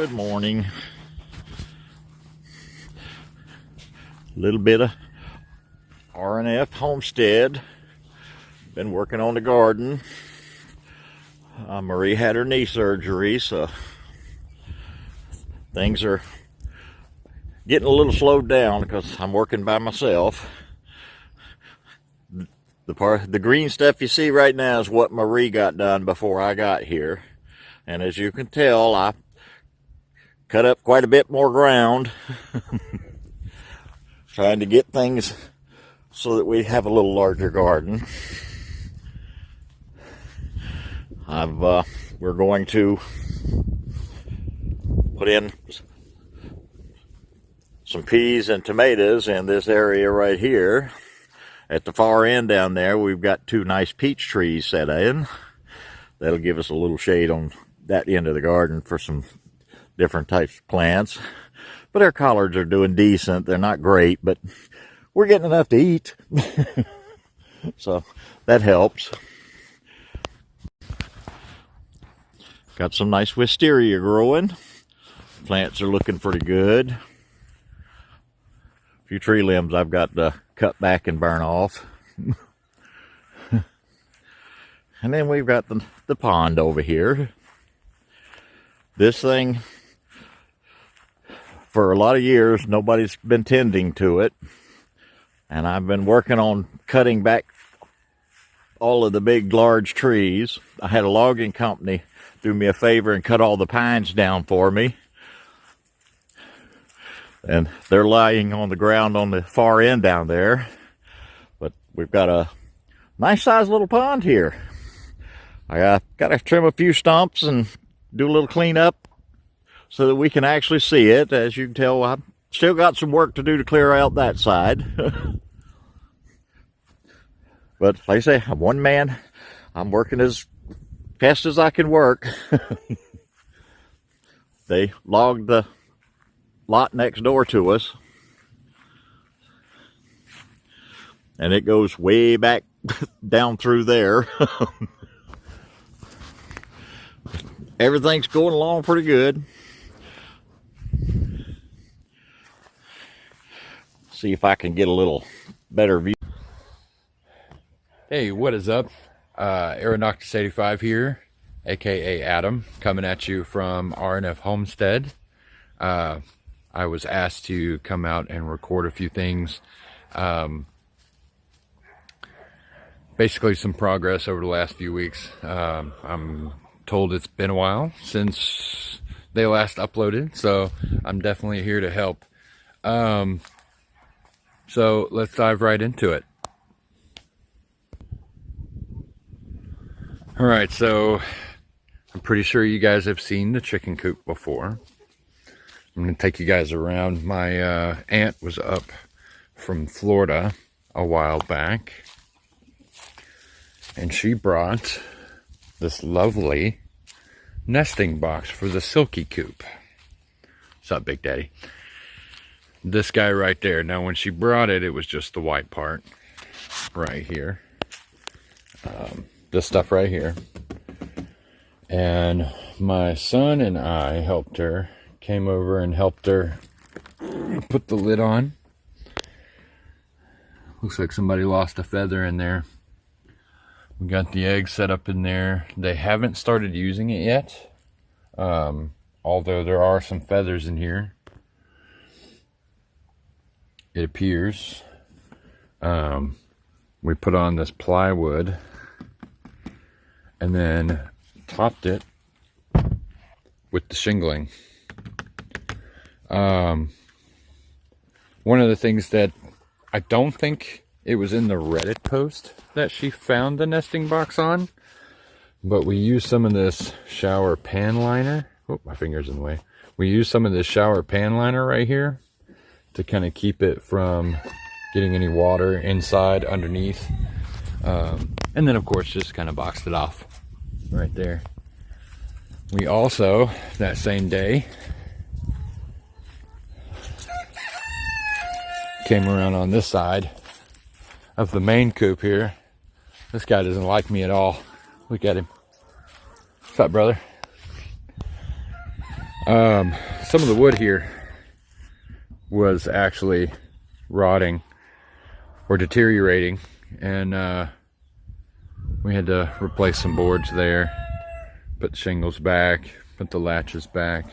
Good morning. A little bit of R&F homestead. Been working on the garden. Marie had her knee surgery, so things are getting a little slowed down because I'm working by myself. The green stuff you see right now is what Marie got done before I got here. And as you can tell, I cut up quite a bit more ground. Trying to get things so that we have a little larger garden. We're going to put in some peas and tomatoes in this area right here. At the far end down there, we've got 2 nice peach trees set in. That'll give us a little shade on that end of the garden for some different types of plants. But our collards are doing decent. They're not great, but we're getting enough to eat. So that helps. Got some nice wisteria growing. Plants are looking pretty good. A few tree limbs I've got to cut back and burn off. And then we've got the pond over here. This thing, for a lot of years, nobody's been tending to it. And I've been working on cutting back all of the big, large trees. I had a logging company do me a favor and cut all the pines down for me. And they're lying on the ground on the far end down there. But we've got a nice sized little pond here. I got to trim a few stumps and do a little cleanup so that we can actually see it. As you can tell, I've still got some work to do to clear out that side. But like I say, I'm one man. I'm working as fast as I can work. They logged the lot next door to us. And it goes way back down through there. Everything's going along pretty good. See if I can get a little better view. Hey, what is up? Aeronoctus 85 here, aka Adam, coming at you from R&F Homestead. I was asked to come out and record a few things. Basically some progress over the last few weeks. I'm told it's been a while since they last uploaded, so I'm definitely here to help. So let's dive right into it. All right, so I'm pretty sure you guys have seen the chicken coop before. I'm going to take you guys around. My aunt was up from Florida a while back, and she brought this lovely nesting box for the silky coop. What's up, Big Daddy? This guy right there. Now, when she brought it, it was just the white part right here. This stuff right here. And my son and I helped her, came over and helped her put the lid on. Looks like somebody lost a feather in there. We got the egg set up in there. They haven't started using it yet. Although there are some feathers in here. It appears. We put on this plywood and then topped it with the shingling. One of the things that I don't think it was in the Reddit post that she found the nesting box on, but we used some of this shower pan liner. Oh, my finger's in the way. We used some of this shower pan liner right here to kind of keep it from getting any water inside underneath. And then of course just kind of boxed it off right there. We also, that same day, came around on this side of the main coop here. This guy doesn't like me at all. Look at him. What's up, brother? Some of the wood here was actually rotting or deteriorating, and we had to replace some boards there, put shingles back, put the latches back.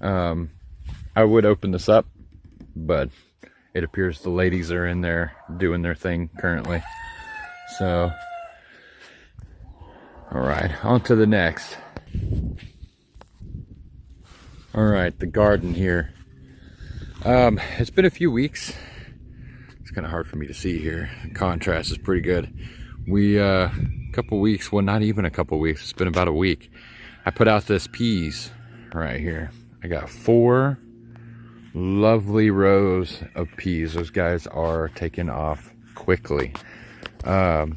I would open this up, but it appears the ladies are in there doing their thing currently. So, all right, on to the next. All right, the garden here. It's been a few weeks. It's kind of hard for me to see here. The contrast is pretty good. A couple weeks, well, not even a couple weeks. It's been about a week. I put out this peas right here. I got 4 lovely rows of peas. Those guys are taking off quickly. Had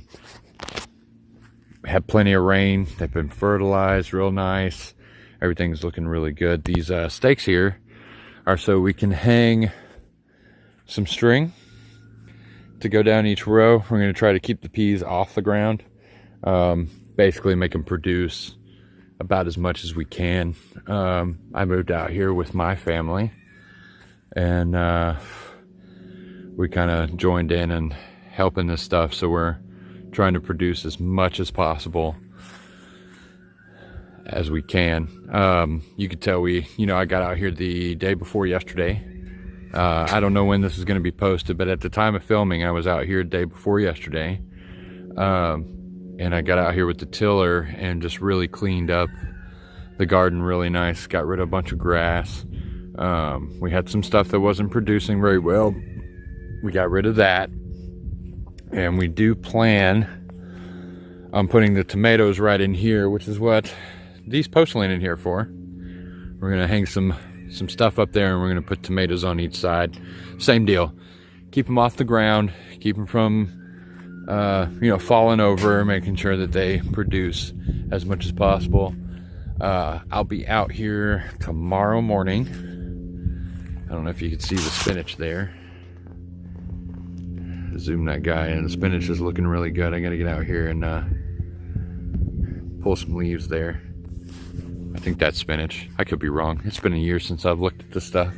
plenty of rain. They've been fertilized real nice. Everything's looking really good. These stakes here are so we can hang some string to go down each row. We're going to try to keep the peas off the ground. Basically make them produce about as much as we can. I moved out here with my family, and we kind of joined in and helping this stuff, so we're trying to produce as much as possible as we can. You could tell I got out here the day before yesterday. I don't know when this is going to be posted, but at the time of filming, I was out here the day before yesterday. And I got out here with the tiller and just really cleaned up the garden really nice. Got rid of a bunch of grass. We had some stuff that wasn't producing very well. We got rid of that. And we do plan on putting the tomatoes right in here, which is what these posts land in here for. We're going to hang some stuff up there, and we're going to put tomatoes on each side. Same deal. Keep them off the ground. Keep them from falling over, making sure that they produce as much as possible. I'll be out here tomorrow morning. I don't know if you can see the spinach there. Zoom that guy in. The spinach is looking really good. I gotta get out here and pull some leaves there. I think that's spinach. I could be wrong. It's been a year since I've looked at this stuff.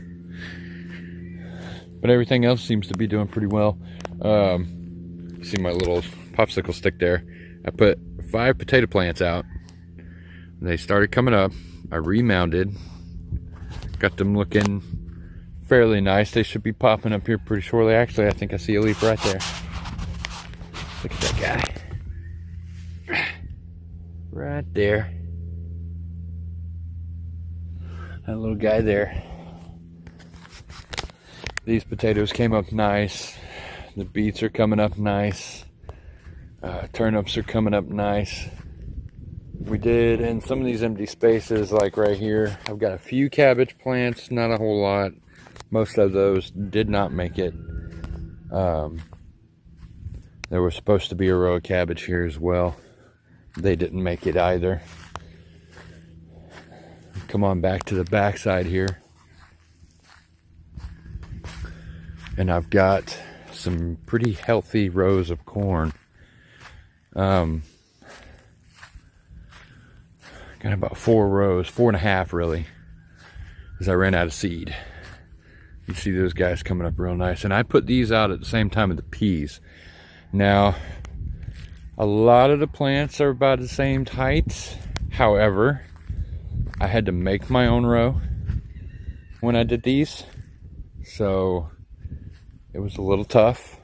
But everything else seems to be doing pretty well. See my little popsicle stick there. I put 5 potato plants out. They started coming up. I remounded. Got them looking fairly nice. They should be popping up here pretty shortly. Actually, I think I see a leaf right there. Look at that guy. Right there. That little guy there. These potatoes came up nice. The beets are coming up nice. Turnips are coming up nice. We did in some of these empty spaces, like right here, I've got a few cabbage plants, not a whole lot. Most of those did not make it. There was supposed to be a row of cabbage here as well. They didn't make it either. Come on back to the back side here. And I've got some pretty healthy rows of corn. Got about 4 rows, 4.5 really, because I ran out of seed. You see those guys coming up real nice. And I put these out at the same time as the peas. Now, a lot of the plants are about the same height. However, I had to make my own row when I did these. So it was a little tough.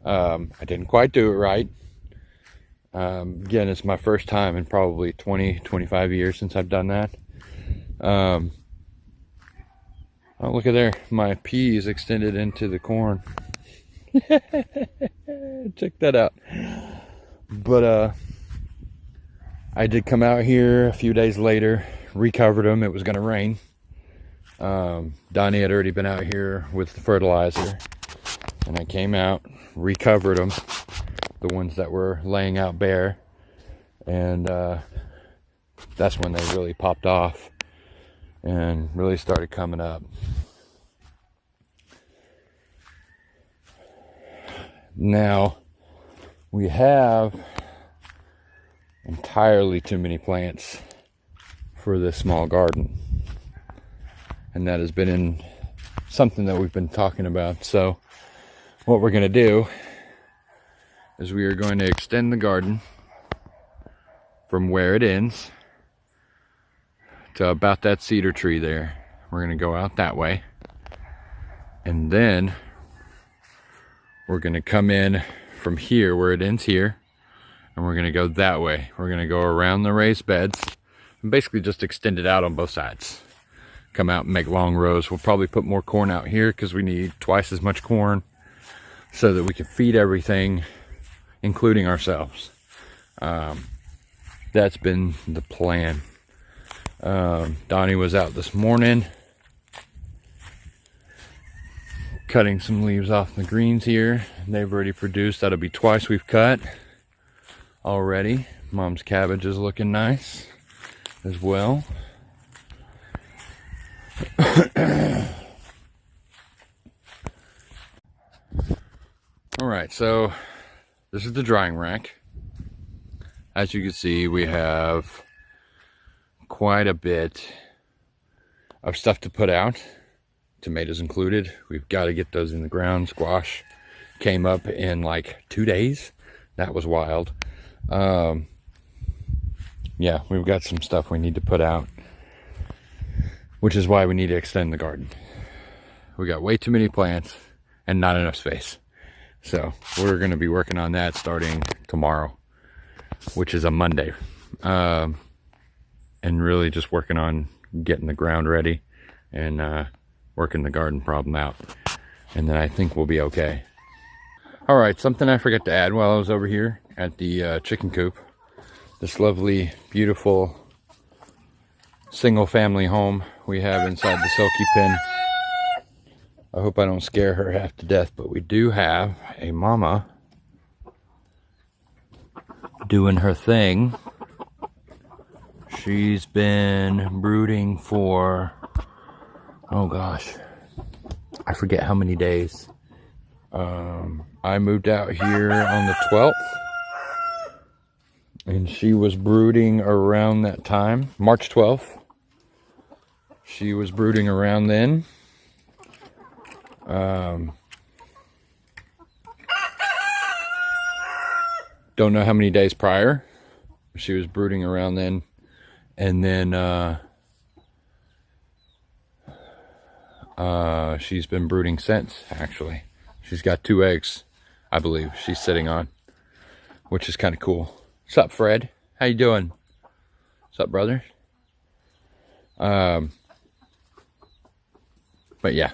I didn't quite do it right. Again, it's my first time in probably 25 years since I've done that. Oh, look at there. My peas extended into the corn. Check that out. But I did come out here a few days later, recovered them. It was going to rain. Donnie had already been out here with the fertilizer, and I came out, recovered them, the ones that were laying out bare, and that's when they really popped off and really started coming up. Now we have entirely too many plants for this small garden. and that has been in something that we've been talking about. So what we're going to do is we are going to extend the garden from where it ends to about that cedar tree there. We're going to go out that way, and then we're going to come in from here where it ends here, and we're going to go that way. We're going to go around the raised beds and basically just extend it out on both sides. Come out and make long rows. We'll probably put more corn out here because we need twice as much corn so that we can feed everything, including ourselves. That's been the plan. Donnie was out this morning cutting some leaves off the greens here. They've already produced. That'll be twice we've cut already. Mom's cabbage is looking nice as well. All right, so this is the drying rack. As you can see, we have quite a bit of stuff to put out, tomatoes included. We've got to get those in the ground. Squash came up in like 2 days. That was wild. Yeah, we've got some stuff we need to put out, which is why we need to extend the garden. We got way too many plants and not enough space. So we're going to be working on that starting tomorrow, which is a Monday. And really just working on getting the ground ready and working the garden problem out. And then I think we'll be okay. All right, something I forgot to add while I was over here at the chicken coop. This lovely, beautiful single family home we have inside the Silky Pen. I hope I don't scare her half to death, but we do have a mama doing her thing. She's been brooding for, oh gosh, I forget how many days. I moved out here on the 12th, and she was brooding around that time, March 12th. She was brooding around then. Don't know how many days prior. She was brooding around then. And then she's been brooding since, actually. She's got 2 eggs, I believe, she's sitting on, which is kind of cool. What's up, Fred? How you doing? What's up, brother? But yeah,